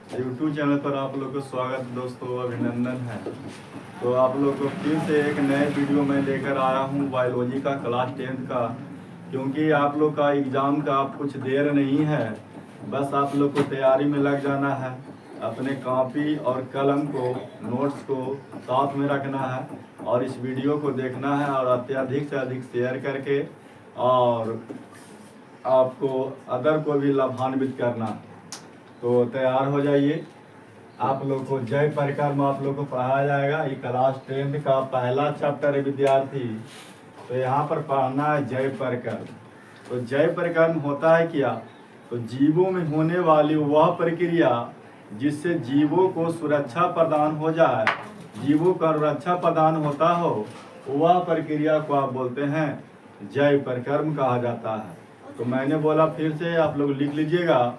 YouTube channel पर आप लोग को स्वागत दोस्तों, अभिनंदन है। तो आप लोग को फिर से एक नए वीडियो में लेकर आया हूँ बायोलॉजी का क्लास 10th का। क्योंकि आप लोग का एग्ज़ाम का कुछ देर नहीं है, बस आप लोग को तैयारी में लग जाना है। अपने कॉपी और कलम को, नोट्स को साथ में रखना है और इस वीडियो को देखना है और अत्यधिक से अधिक शेयर करके और आपको अदर को भी लाभान्वित करना। तो तैयार हो जाइए। आप लोग को जय परिक्रम आप लोग को पढ़ाया जाएगा। ये क्लास 10th का पहला चैप्टर है विद्यार्थी। तो यहाँ पर पढ़ना है जय परिक्रम। तो जय परिक्रम होता है क्या? तो जीवों में होने वाली वह प्रक्रिया जिससे जीवों को सुरक्षा प्रदान हो जाए, जीवों का रक्षा प्रदान होता हो, वह प्रक्रिया को आप बोलते हैं जय परिक्रम कहा जाता है। तो मैंने बोला फिर से आप लोग लिख लीजिएगा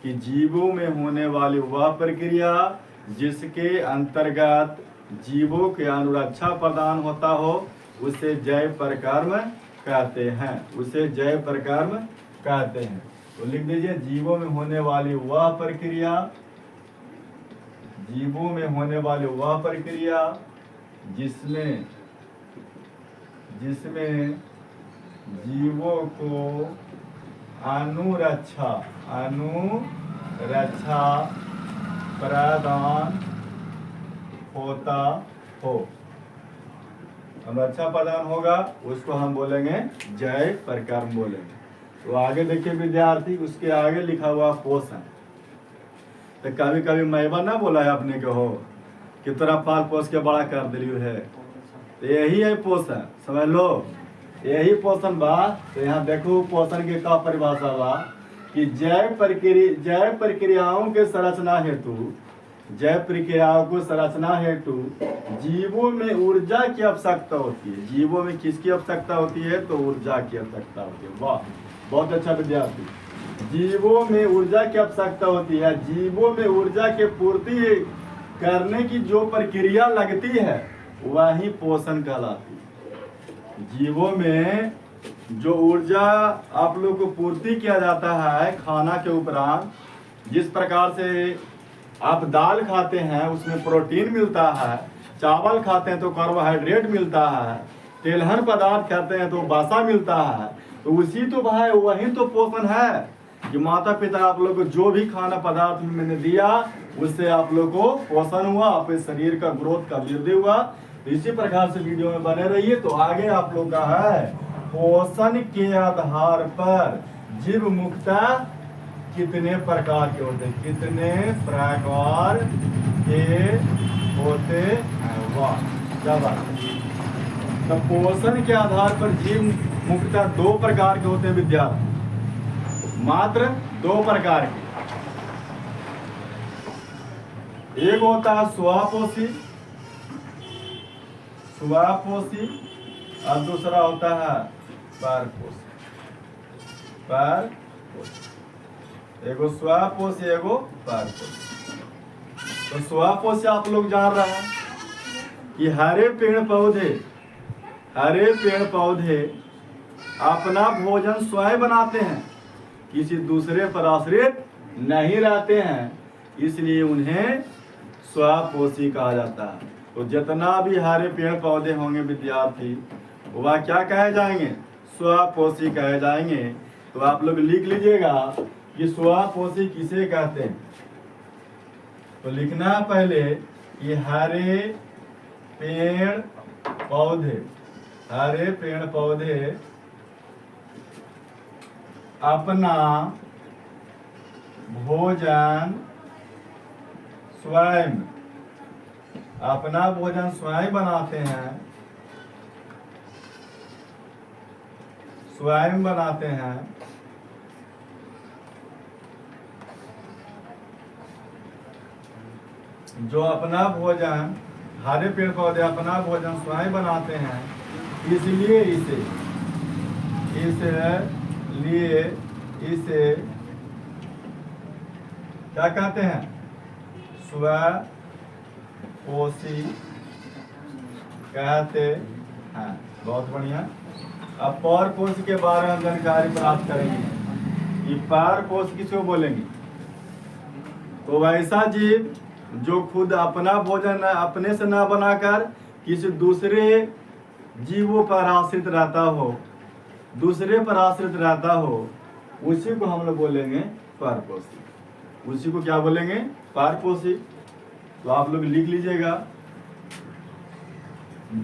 कि जीवों में होने वाली वह प्रक्रिया जिसके अंतर्गत जीवों के अनुरक्षा प्रदान होता हो, उसे जय परिक्रम कहते हैं, उसे जय परिक्रम कहते हैं। तो लिख दीजिए जीवों में होने वाली वह प्रक्रिया, जीवों में होने वाली वह प्रक्रिया जिसमें जीवों को अनुरक्षा प्रदान होता हो, अनुरक्षा प्रदान होगा, उसको हम बोलेंगे जय परिक्रम बोलेंगे। तो आगे देखिए विद्यार्थी, उसके आगे लिखा हुआ पोषण। तो कभी कभी मैबा ना बोला है अपने के हो कि तोरा पाल पोष के बड़ा कर दिलियो है। तो यही है पोषण, समझ लो, यही पोषण बा। तो यहाँ देखो पोषण के का परिभाषा बा कि जय प्रक्रियाओं के संरचना हेतु, जय प्रक्रियाओं को संरचना हेतु जीवों में ऊर्जा की आवश्यकता होती है। जीवों में किसकी आवश्यकता होती है? तो ऊर्जा की आवश्यकता होती है। वाह, बहुत अच्छा विद्यार्थी। जीवों में ऊर्जा की आवश्यकता होती है। जीवों में ऊर्जा की पूर्ति करने की जो प्रक्रिया लगती है वही पोषण कहलाती है। जीवों में जो ऊर्जा आप लोग को पूर्ति किया जाता है खाना के उपरांत, जिस प्रकार से आप दाल खाते हैं उसमें प्रोटीन मिलता है, चावल खाते हैं तो कार्बोहाइड्रेट मिलता है, तेलहन पदार्थ खाते हैं तो वसा मिलता है। तो उसी तो भाई वही तो पोषण है कि माता पिता आप लोग को जो भी खाना पदार्थ मैंने दिया उससे आप लोग को पोषण हुआ, आपके शरीर का ग्रोथ का वृद्धि हुआ। तो इसी प्रकार से वीडियो में बने रहिए। तो आगे आप लोग का है पोषण के आधार पर जीव मुक्ता कितने प्रकार के होते हैं, कितने प्रकार के होते हैं। वाह, क्या बात है। तो पोषण के आधार पर जीव मुक्ता 2 प्रकार के होते हैं विद्यार्थी, मात्र 2 प्रकार के। एक होता है स्वपोषी और दूसरा होता है परपोषी। एगो स्वपोषी, एगो परपोषी। तो स्वपोषी आप लोग जान रहे हैं कि हरे पेड़ पौधे अपना भोजन स्वयं बनाते हैं, किसी दूसरे पर आश्रित नहीं रहते हैं, इसलिए उन्हें स्वपोषी कहा जाता है। तो जितना भी हरे पेड़ पौधे होंगे विद्यार्थी, वह क्या कहे जाएंगे? स्वपोषी कहे जाएंगे। तो आप लोग लिख लीजिएगा कि स्वपोषी किसे कहते हैं। तो लिखना है पहले कि हरे पेड़ पौधे अपना भोजन स्वयं बनाते हैं, जो अपना भोजन, हरे पेड़ पौधे अपना भोजन स्वयं बनाते हैं, इसलिए इसे क्या कहते हैं? स्वपोषी कहते हैं। बहुत बढ़िया। अब परपोषी के बारे में जानकारी प्राप्त करेंगे। ये परपोषी किसको बोलेंगे? तो वैसा जीव जो खुद अपना भोजन अपने से न बनाकर किसी दूसरे जीवों पर आश्रित रहता हो, दूसरे पर आश्रित रहता हो, उसी को हम लोग बोलेंगे परपोषी। उसी को क्या बोलेंगे? परपोषी। तो आप लोग लिख लीजिएगा,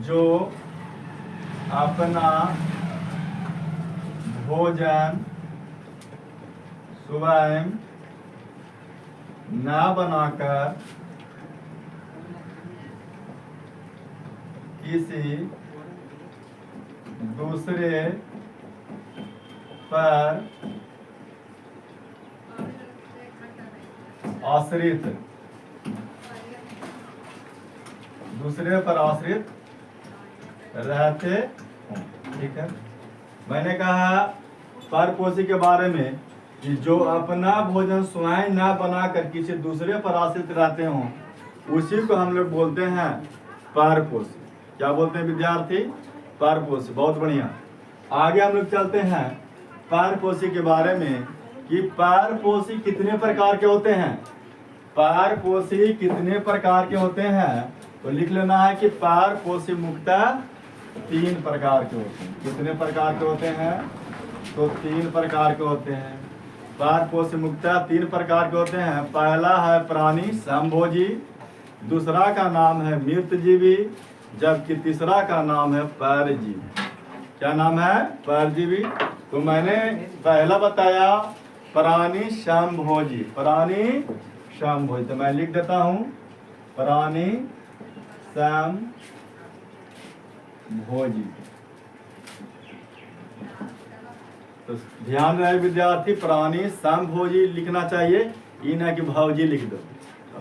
जो अपना भोजन स्वयं ना बनाकर किसी दूसरे पर आश्रित रहते हों। ठीक है, मैंने कहा परपोषी के बारे में कि जो अपना भोजन स्वयं ना बनाकर किसी दूसरे पर आश्रित रहते हों, उसी को हम लोग बोलते हैं परपोषी। क्या बोलते हैं विद्यार्थी? परपोषी। बहुत बढ़िया। आगे हम लोग चलते हैं परपोषी के बारे में कि परपोषी कितने प्रकार के होते हैं। परपोषी कितने प्रकार के होते हैं तो लिख लेना है कि परपोषी मुख्यतः 3 प्रकार के होते हैं। कितने प्रकार के होते हैं? तो 3 प्रकार के होते हैं। परपोषी मुख्यतः 3 प्रकार के होते हैं। पहला है प्राणी समभोजी, दूसरा का नाम है मृतजीवी, जबकि तीसरा का नाम है परजीवी। क्या नाम है? परजीवी। तो मैंने पहला बताया प्राणी समभोजी। प्राणी समभोजी, तो मैं लिख देता हूं प्राणी समभोजी। तो ध्यान रहे विद्यार्थी, प्राणी समभोजी लिखना चाहिए, ये ना कि भौजी लिख दो,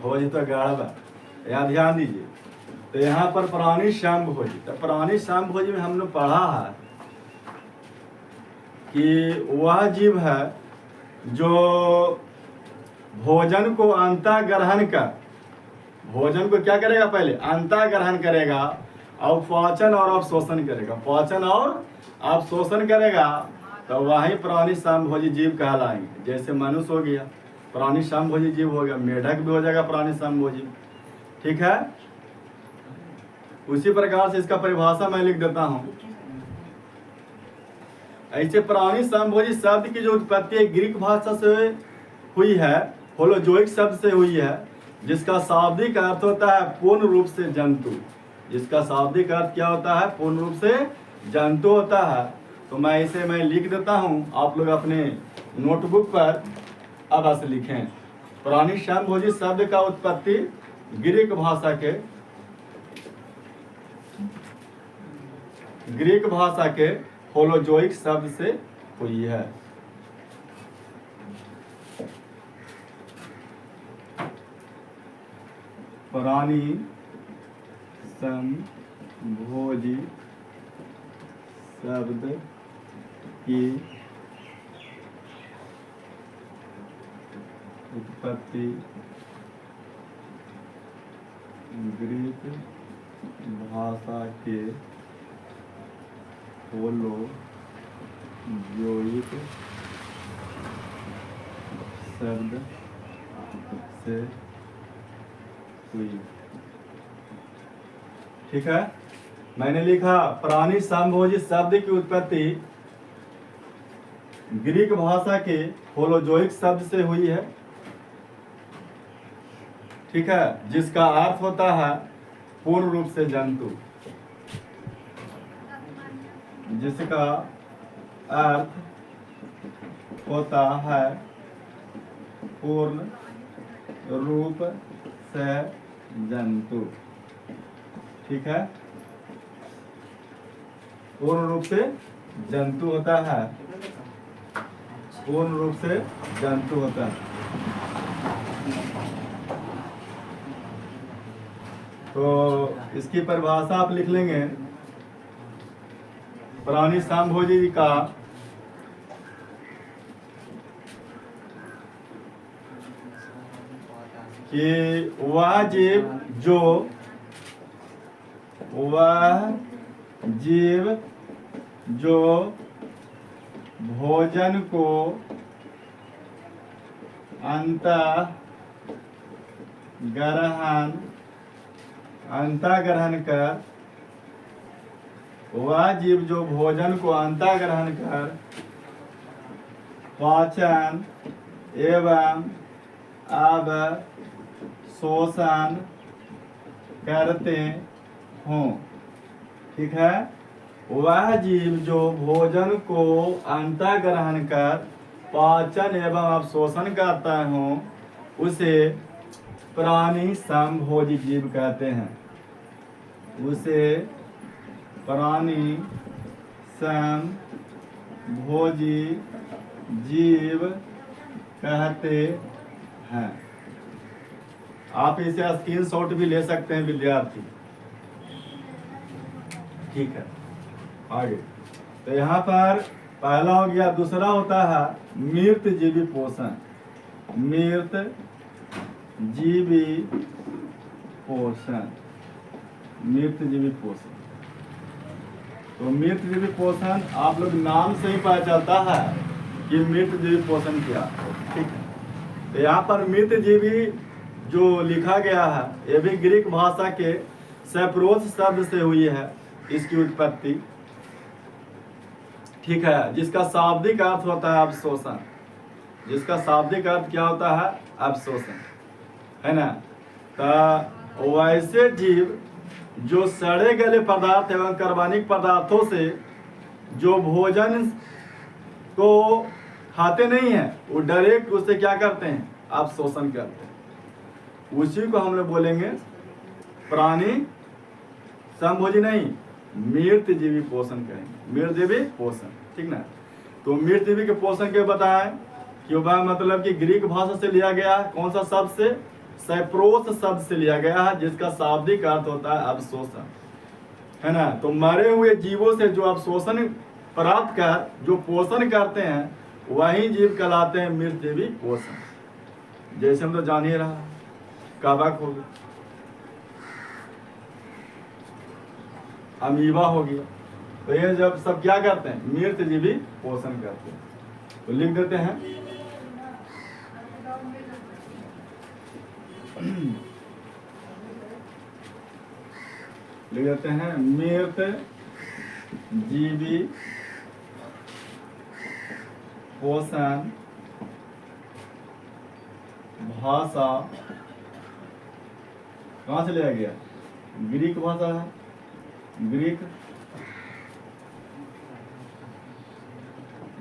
भोजी तो गाढ़ा। यहाँ ध्यान दीजिए। तो यहाँ पर प्राणी समभोजी, तो प्राणी समभोजी में हमने पढ़ा है कि वह जीव है जो भोजन को अंतः ग्रहण कर, भोजन को क्या करेगा? पहले अंतः ग्रहण करेगा और पाचन और अवशोषण करेगा। पाचन और अवशोषण करेगा, तो वही प्राणी समभोजी जीव कहलाएंगे। जैसे मनुष्य हो गया प्राणी समभोजी जीव हो गया, मेढक भी हो जाएगा प्राणी समभोजी। ठीक है, उसी प्रकार से इसका परिभाषा मैं लिख देता हूं। ऐसे प्राणी समभोजी शब्द की जो उत्पत्ति ग्रीक भाषा से हुई है, होलोजोइक शब्द से हुई है, जिसका शाब्दिक अर्थ होता है पूर्ण रूप से जंतु। जिसका शाब्दिक अर्थ क्या होता है? पूर्ण रूप से जंतु होता है। तो मैं इसे लिख देता हूं, आप लोग अपने नोटबुक पर अवश्य लिखें। प्राणी समभोजी शब्द का उत्पत्ति ग्रीक भाषा के होलोजोइक शब्द से हुई है। प्राणी समभोजी शब्द की उत्पत्ति ग्रीक भाषा के होलोजोइक शब्द से हुई। ठीक है, मैंने लिखा प्राणी समभोजी शब्द की उत्पत्ति ग्रीक भाषा के होलोजोइक शब्द से हुई है। ठीक है, जिसका अर्थ होता है पूर्ण रूप से जंतु। जिसका अर्थ होता है पूर्ण रूप से जंतु। ठीक है, पूर्ण रूप से जंतु होता है, पूर्ण रूप से जंतु होता है। तो इसकी परिभाषा आप लिख लेंगे प्राणी समभोजी का कि वह जीव जो भोजन को अंतः ग्रहण अंतःग्रहण कर, वह जीव जो भोजन को अंतःग्रहण कर पाचन एवं अवशोषण करते हों। ठीक है, वह जीव जो भोजन को अंतःग्रहण कर पाचन एवं अवशोषण करता हो उसे प्राणी समभोजी जीव कहते हैं। उसे प्राणी समभोजी जीव कहते हैं। आप इसे स्क्रीनशॉट भी ले सकते हैं विद्यार्थी। ठीक है, आगे तो यहाँ पर पहला हो गया। दूसरा होता है मृत जीवी पोषण। मृत जीवी पोषण, मृत जीवी पोषण। तो मृत जीवी पोषण आप लोग नाम से ही पता चलता है कि मृत जीवी पोषण क्या। ठीक है, तो यहाँ पर मृत जीवी जो लिखा गया है ये भी ग्रीक भाषा के सेप्रोस शब्द से हुई है इसकी उत्पत्ति। ठीक है, जिसका शाब्दिक अर्थ होता है अवशोषण। जिसका शाब्दिक अर्थ क्या होता है? अवशोषण, है ना। तो वैसे जीव जो सड़े गले पदार्थ एवं कार्बनिक पदार्थों से जो भोजन को खाते नहीं है वो डायरेक्ट उससे क्या करते हैं? अवशोषण करते हैं। उसी को हम लोग बोलेंगे प्राणी समभोजी नहीं, मृत जीवी पोषण कहेंगे। मृत जीवी पोषण, ठीक ना। तो मृत जीवी के पोषण के बताएं कि वह मतलब कि ग्रीक भाषा से लिया गया है। कौन सा शब्द से? सेप्रोस शब्द से लिया गया है, जिसका शाब्दिक अर्थ होता है अवशोषण, है ना। तो मरे हुए जीवों से जो अवशोषण प्राप्त कर जो पोषण करते हैं वही जीव कहलाते हैं मृत जीवी पोषण। जैसे हम तो जान ही रहा, कवक हो गया, अमीबा हो गया, तो ये जब सब क्या करते हैं? मृत जीवी पोषण करते हैं। तो लिख देते हैं लिख देते हैं मृत जीवी पोषण भाषा कहाँ से लिया गया? ग्रीक भाषा है, ग्रीक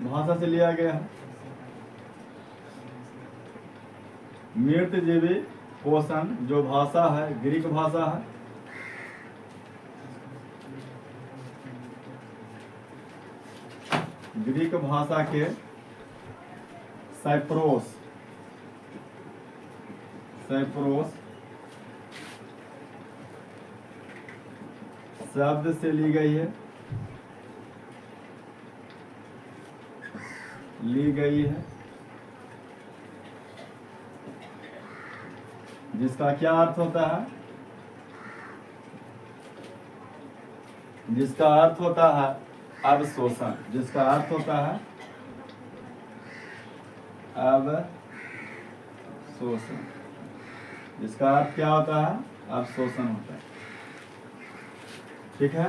भाषा से लिया गया है। मृत जीवी पोषण जो भाषा है ग्रीक भाषा है। ग्रीक भाषा के सेप्रोस शब्द से ली गई है, जिसका क्या अर्थ होता है? जिसका अर्थ होता है अवशोषण। जिसका अर्थ होता है अवशोषण। जिसका अर्थ क्या होता है? अवशोषण होता है। ठीक है,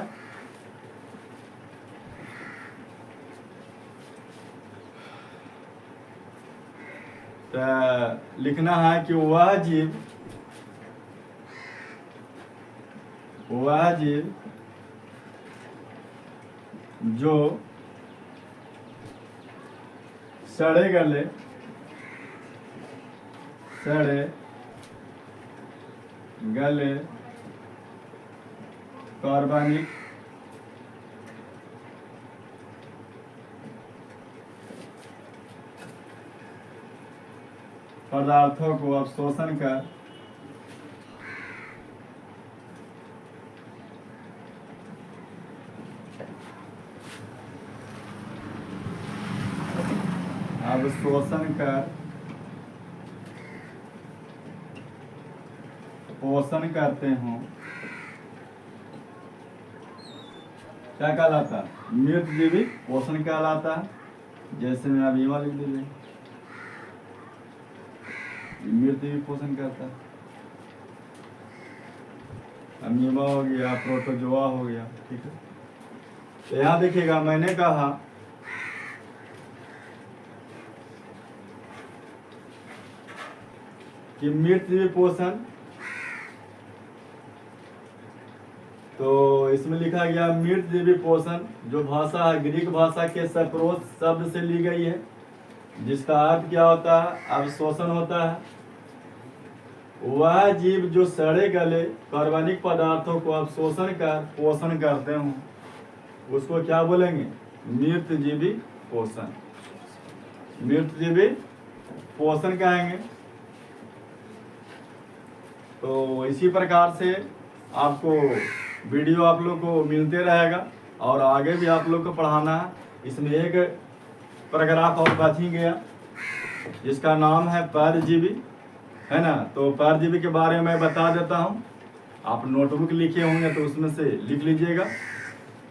तो लिखना है कि वह जीव जो सड़े गले कार्बनिक पदार्थों को अवशोषण कर पोषण करते हों क्या कहलाता है? मृत जीवी पोषण कहलाता है। जैसे मैं अभी वहाँ लिख दीजिए, मृत जीवी पोषण करता है। अमीबा हो गया, प्रोटोजोआ हो गया, ठीक है। तो यहाँ देखिएगा मैंने कहा कि मृतजीवी पोषण, तो इसमें लिखा गया मृतजीवी पोषण जो भाषा है ग्रीक भाषा के सप्रोस शब्द से ली गई है, जिसका अर्थ क्या होता है, अवशोषण होता है। वह जीव जो सड़े गले कार्बनिक पदार्थों को अवशोषण कर पोषण करते हों, उसको क्या बोलेंगे, मृतजीवी पोषण, मृतजीवी पोषण कहेंगे। तो इसी प्रकार से आपको वीडियो आप लोग को मिलते रहेगा और आगे भी आप लोग को पढ़ाना है। इसमें एक पैराग्राफ और बच ही गया जिसका नाम है परजीवी, है ना। तो परजीवी के बारे में बता देता हूँ, आप नोटबुक लिखे होंगे तो उसमें से लिख लीजिएगा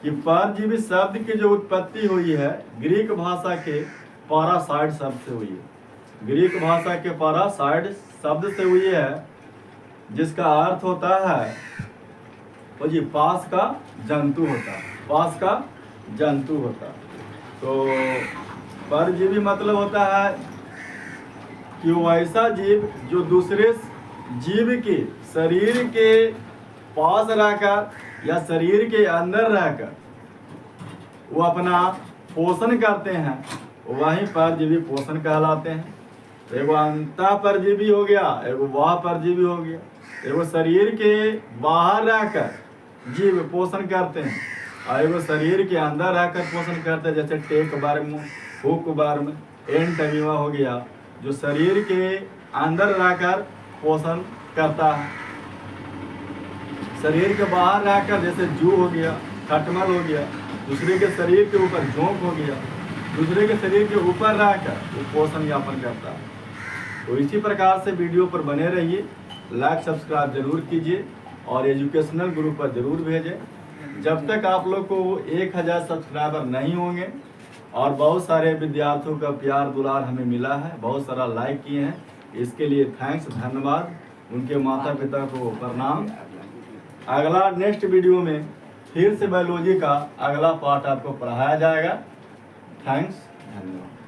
कि परजीवी शब्द की जो उत्पत्ति हुई है ग्रीक भाषा के पैरासाइट शब्द से हुई है। ग्रीक भाषा के पैरासाइट शब्द से हुई है, जिसका अर्थ होता है वो जी पास का जंतु होता है, पास का जंतु होता है। तो परजीवी मतलब होता है कि वो ऐसा जीव जो दूसरे जीव के शरीर के पास रहकर या शरीर के अंदर रहकर वो अपना पोषण करते हैं, वही परजीवी पोषण कहलाते हैं। एगो अंतः परजीवी हो गया, एगो वाह परजीवी हो गया। एगो शरीर के बाहर रहकर जीव पोषण करते हैं और एगो शरीर के अंदर रहकर पोषण करते हैं, जैसे टेक वर्म, हुक वर्म, एंट अमीबा हो गया, जो शरीर के अंदर रहकर पोषण करता है। शरीर के बाहर रहकर जैसे जू हो गया, खटमल हो गया, दूसरे के शरीर के ऊपर झोंक हो गया, दूसरे के शरीर के ऊपर रहकर वो पोषण यापन करता है। तो इसी प्रकार से वीडियो पर बने रहिए, लाइक सब्सक्राइब जरूर कीजिए और एजुकेशनल ग्रुप पर जरूर भेजें। जब तक आप लोग को 1000 सब्सक्राइबर नहीं होंगे, और बहुत सारे विद्यार्थियों का प्यार दुलार हमें मिला है, बहुत सारा लाइक किए हैं, इसके लिए थैंक्स, धन्यवाद, उनके माता पिता को प्रणाम। अगला नेक्स्ट वीडियो में फिर से बायोलॉजी का अगला पार्ट आपको पढ़ाया जाएगा। थैंक्स, धन्यवाद।